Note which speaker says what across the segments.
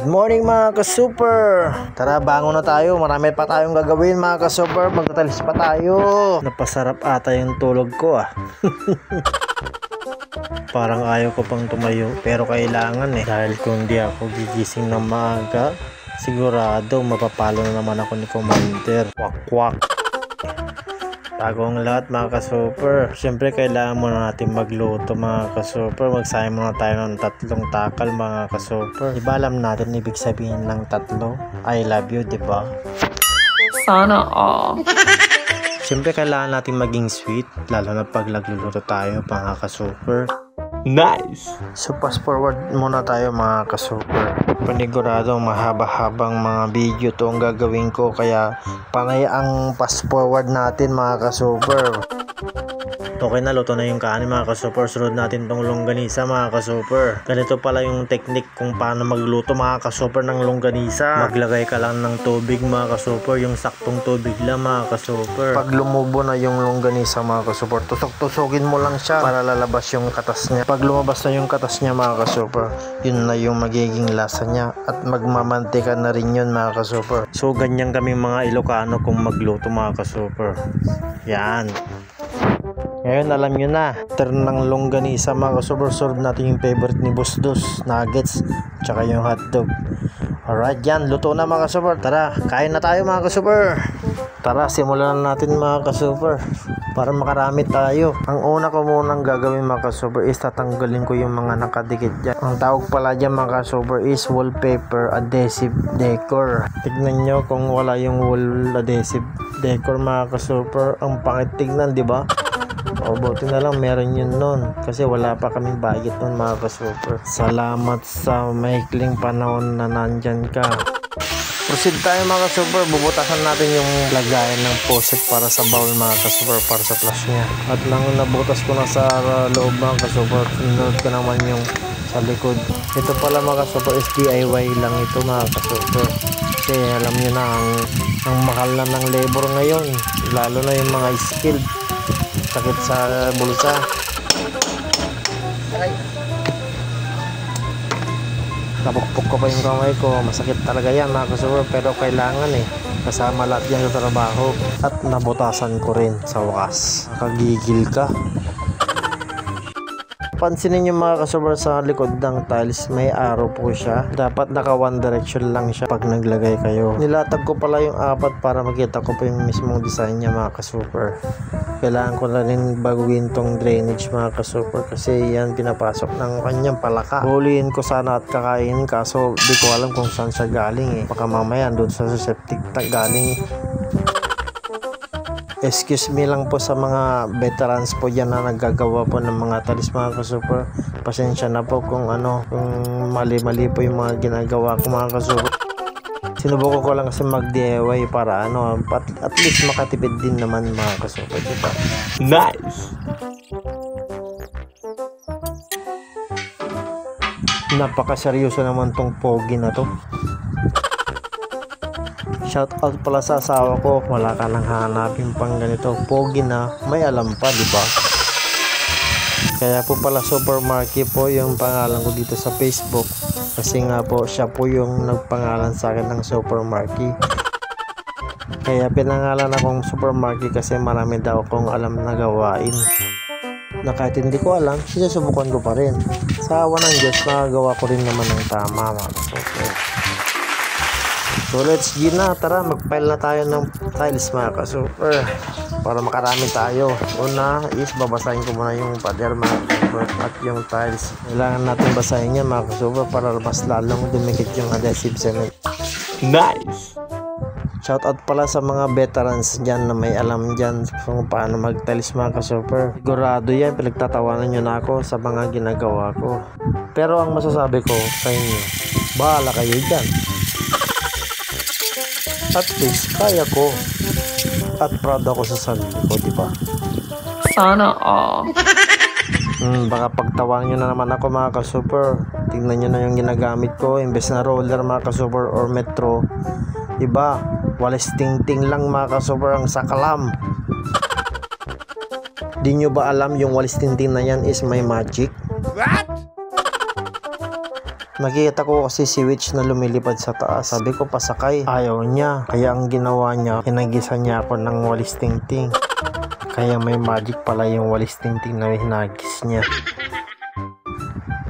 Speaker 1: Good morning mga ka-super. Tara, bangon na tayo. Marami pa tayong gagawin mga ka-super. Magtatalis pa tayo. Napasarap ata yung tulog ko Parang ayaw ko pang tumayo, pero kailangan dahil kung di ako gigising ng maaga, sigurado mapapalo na naman ako ni Commander. Kwak. Bago ang lahat mga ka-super, syempre kailangan muna natin magluto mga ka-super. Magsayang muna tayo ng 3 takal mga ka-super. Diba alam natin ibig sabihin ng 3? I love you, diba?
Speaker 2: Sana all.
Speaker 1: Syempre kailangan natin maging sweet, lalo na pag nagluluto tayo mga ka-super.
Speaker 2: Nice!
Speaker 1: So fast forward muna tayo mga ka-super. Paniguradong mahaba-habang mga video to ang gagawin ko, kaya panay ang fast forward natin mga ka-super. Okay na, luto na yung kanin mga ka-super. Sunod natin tong longganisa mga ka-super. Ganito pala yung technique kung paano magluto mga ka-super ng longganisa. Maglagay ka lang ng tubig mga ka-super, yung saktong tubig lang mga ka-super. Pag lumubo na yung longganisa mga ka-super, tusok-tusokin mo lang siya para lalabas yung katas niya. Pag lumabas na yung katas niya mga ka-super, yun na yung magiging lasa niya at magmamantika na rin yun mga ka-super. So ganyan kami mga Ilocano kung magluto mga ka-super. Yan. Ngayon alam nyo na, turn ng longganisa mga ka-super. Serve natin yung favorite ni Boss Dos, nuggets, tsaka yung hotdog. Alright, yan, luto na mga ka-super. Tara, kain na tayo mga ka-super. Tara, simulan na natin mga ka-super para makarami tayo. Ang una ko munang gagawin mga ka-super is tatanggalin ko yung mga nakadikit dyan. Ang tawag pala dyan mga ka-super is wallpaper adhesive decor. Tignan nyo kung wala yung wall adhesive decor mga ka-super, ang pangit tignan, diba? O buti na lang meron yun nun, kasi wala pa kaming budget nun mga ka-super. Salamat sa maikling panahon na nandyan ka. Proceed tayo mga ka-super. Bubutasan natin yung lagayan ng faucet para sa bowl mga ka-super, para sa flush nya. At nang nabutas ko na sa loob mga ka-super, sinunod ko naman yung sa likod. Ito pala mga ka-super is DIY lang ito mga ka-super, kasi alam nyo na ang mahal na ng labor ngayon, lalo na yung mga skilled. Sakit sa bulsa. Napukpok ko pa yung kamay ko. Masakit talaga yan mga ka-super, pero kailangan kasama lahat yan sa trabaho. At nabutasan ko rin sa wakas. Nakagigil ka. Pansinin nyo mga ka-super, sa likod ng tiles may arrow po siya. Dapat naka one direction lang siya pag naglagay kayo. Nilatag ko pala yung 4 para makita ko pa yung mismong design niya mga ka-super. Kailangan ko na rin baguhin tong drainage mga ka-super, kasi yan pinapasok ng kanyang palaka. Huliin ko sana at kakainin, kaso di ko alam kung saan siya galing Baka mamaya doon sa septic tank galing. Excuse me lang po sa mga veterans po dyan na naggagawa po ng mga talis mga ka-super. Pasensya na po kung mali-mali po yung mga ginagawa ko mga ka-super. Sinubukan ko lang kasi mag-DIY para at least makatipid din naman mga ka-super, diba?
Speaker 2: Nice!
Speaker 1: Napakaseryoso naman tong pogi na to. Shout out pala sa asawa ko, wala ka nang hanapin pang ganito pogi na may alam pa, diba? Kaya po pala Supermarket po yung pangalan ko dito sa Facebook, kasi nga po siya po yung nagpangalan sa akin ng Supermarket. Kaya pinangalan akong Supermarket kasi marami daw akong alam na gawain na kahit hindi ko alam, sinusubukan ko pa rin. Sa awa ng Diyos, nagagawa ko rin naman ng tama mga ka-super. So let's go na, tara mag-file na tayo ng tiles mga ka-super para makarami tayo. Una is babasahin ko muna yung pader mga ka-super at yung tiles. Kailangan natin basahin yan mga ka-super para mas lalong dumikit yung adhesive cement.
Speaker 2: Nice!
Speaker 1: Shout out pala sa mga veterans dyan na may alam dyan kung paano mag-tiles mga ka-super. Sigurado yan, pinagtatawanan nyo na ako sa mga ginagawa ko. Pero ang masasabi ko sa inyo, bahala kayo dyan. At least kaya ko at proud ako sa sarili ko, diba?
Speaker 2: Sana all.
Speaker 1: Baka pagtawanan nyo na naman ako mga ka-super. Tingnan nyo na yung ginagamit ko, imbes na roller mga ka-super or metro, diba? Walis ting-ting lang mga ka-super ang sakalam. Di nyo ba alam yung walis ting-ting na yan is may magic? What? Nakita ko kasi si Witch na lumilipad sa taas. Sabi ko pasakay. Ayaw niya. Kaya ang ginawa niya, hinagisa niya ako ng walis tingting. Kaya may magic pala yung walis tingting na hinagis niya.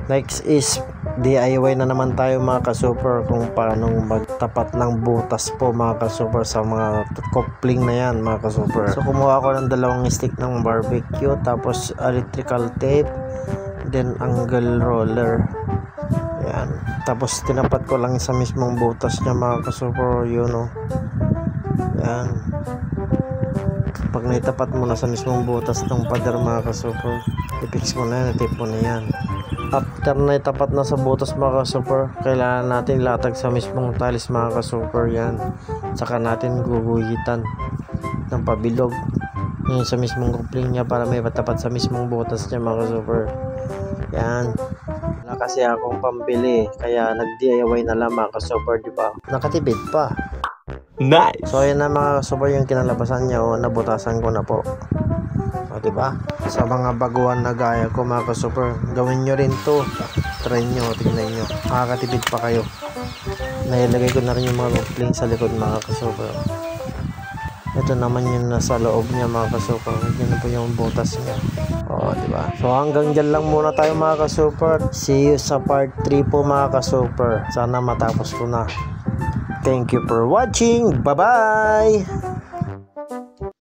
Speaker 1: Next is DIY na naman tayo mga ka-super kung paano magtapat ng butas po mga ka-super sa mga coupling na yan mga ka-super. So kumuha ako ng 2 stick ng barbecue, tapos electrical tape, then angle roller. Yan. Tapos tinapat ko lang sa mismong butas niya mga ka-super, yun o. Yan. Pag naitapat mo na sa mismong butas ng pader mga ka-super, i-fix mo na yan, i-tape mo na yan. After na itapat na sa butas mga ka-super, kailangan natin latag sa mismong tiles mga ka-super yan. Saka natin guguhitan ng pabilog yun sa mismong coupling niya para may patapat sa mismong butas niya mga ka-super. Yan. Wala kasi akong pambili, kaya nag-DIY na lang mga ka-super, diba? Nakatipid pa.
Speaker 2: Nice.
Speaker 1: So ayan na mga ka-super yung kinalabasan niya, o nabutasan ko na po. O diba? Sa mga baguhan na gaya ko mga ka-super, gawin nyo rin to. Try nyo, tingnan nyo. Makakatipid pa kayo. Nailagay ko na rin yung mga coupling sa likod mga ka-super. Ito naman yung nasa loob niya mga ka-super. Yan po yung butas niya. O diba? So hanggang dyan lang muna tayo mga ka-super. See you sa part 3 po mga ka-super. Sana matapos ko na. Thank you for watching. Bye-bye!